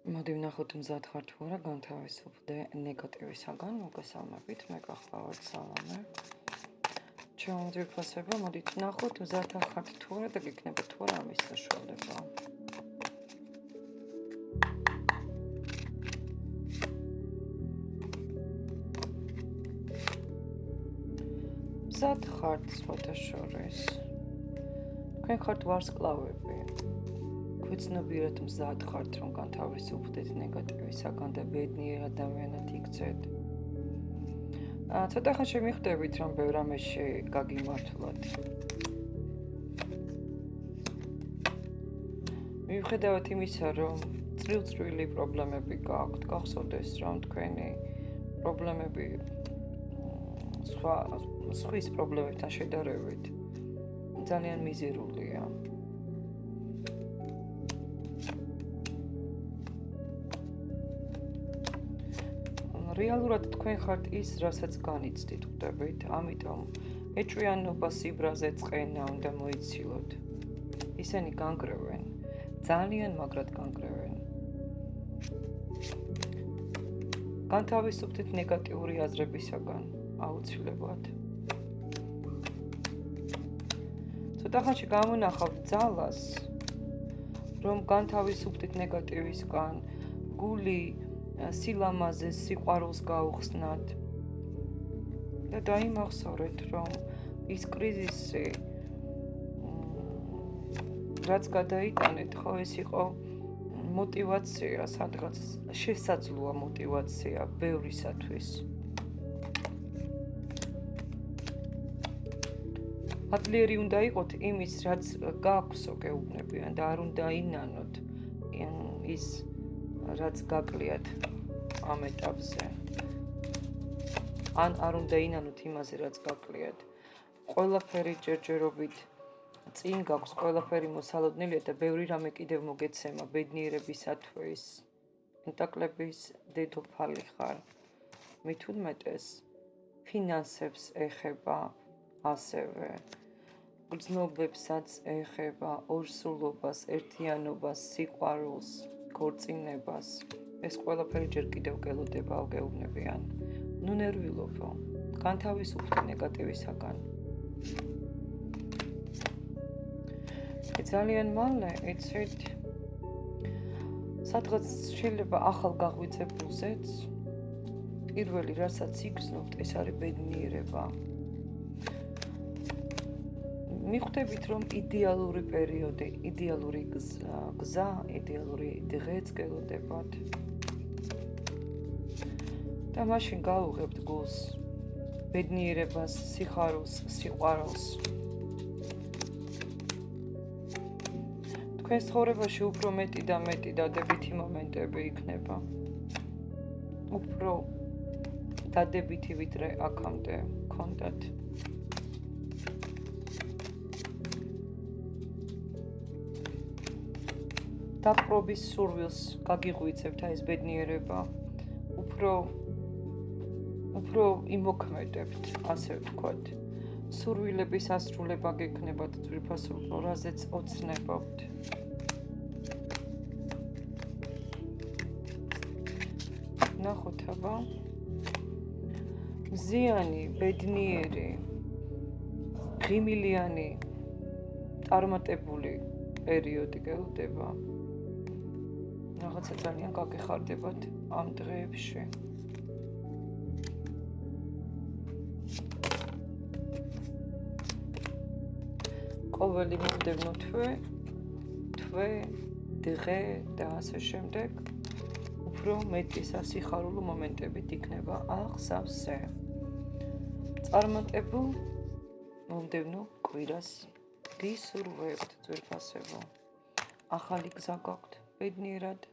მოდი ვნახოთ მზად ხარ თუ არა განთავისუფლდე ნეგატივისაგან. მოგესალმებით, მე გახლავართ სალამე. ჩემო ძვირფასებო, მოდით ვნახოთ მზად ხართ თუ არა და გიქნება თუ არა ამის საშუალება. მზად ხართ სხვათა შორის. თქვენ ხართ ვარსკვლავები. გვეცნობიერად მზად ხართ, რომ განთავისუფლდეთ ნეგატივისაგან და ბედნიერ ადამიანად იქცეთ. ცოტა ხანში მიხვდებით, რომ ბევრ რამეში გაგიმართლოთ. მიუხედავად იმისა, რომ წრილ-წრვილი პრობლემები გაქვთ, გახსოვდეს, რომ თქვენი პრობლემები სხვის პრობლემებთან შედარებით ძალიან მიზერულია. რეალურად თქვენ ხართ ის, რასაც განიცდით, ხვდებით, ამიტომ ეჭვიანობა, სიბრაზე, წყენა უნდა მოიცილოთ. ისინი განგრევენ, ძალიან მაგრად განგრევენ. განთავისუფლდეთ ნეგატიური აზრებისაგან, აუცილებლად. ცოტა ხანში გამონახავთ ძალას, რომ განთავისუფლდეთ ნეგატივისგან, გული სილამაზეს, სიყვარულს გაუხსნათ და დაიმახსოვრეთ, რომ ის კრიზისი, რაც გადაიტანეთ, ხო ეს იყო მოტივაცია, სადღაც შესაძლოა მოტივაცია ბევრისათვის. ადლიერი უნდა იყოთ იმის, რაც გაქვსო გეუბნებიან და არ უნდა ინანოთ ის, რაც გაკლიათ ამ ეტაპზე. ან არ უნდა ინანოთ იმაზე, რაც გაკლიათ. ყველაფერი ჯერჯერობით წინ გაქვს, ყველაფერი მოსალოდნელია და ბევრი რამე კიდევ მოგეცემა ბედნიერებისათვის. პენტაკლების დედოფალი ხარ. მით უმეტეს ფინანსებს ეხება ასევე. გრძნობებსაც ეხება, ორსულობას, ერთიანობას, სიყვარულს, ქორწინებას. ეს ყველაფერი ჯერ კიდევ გელოდება, გეუბნებიან. ნუ ნერვილობო, განთავისუფლდე ნეგატივისაგან. ძალიან მალე, იცით, სადღაც შეიძლება ახალ გაღვიძებულზეც, პირველი, რასაც იგრძნობთ, ეს არის ბედნიერება. მიხვდებით, რომ იდეალური პერიოდი, იდეალური გზა, იდეალური დღეც გელოდებათ. და მაშინ გაუღებთ გულს, ბედნიერებას, სიხარულს, სიყვარულს. თქვენს ცხოვრებაში უფრო მეტი და მეტი დადებითი მომენტები იქნება. უფრო დადებითი, ვიდრე აქამდე გქონდათ. დაპყრობის სურვილს გაგიღვიძებთ ეს ბედნიერება. უფრო იმოქმედებთ, ასე ვთქვათ. სურვილების ასრულება გექნებათ ძვირფასობო, რაზეც ოცნებობთ. ნახოთ აბა. მზიანი, ბედნიერი, ღიმილიანი, წარმატებული პერიოდი გელოდება. რაღაცა ძალიან გაგეხარდებათ ამ დღეებში. ყოველი მომდევნო თვე, დღე და ასე შემდეგ უფრო მეტი სასიხარულო მომენტებით იქნება აღსავსე. წარმატებულ მომდევნო კვირას გისურვებთ, ძვირფასებო. ახალი გზა გაქვთ ბედნიერად.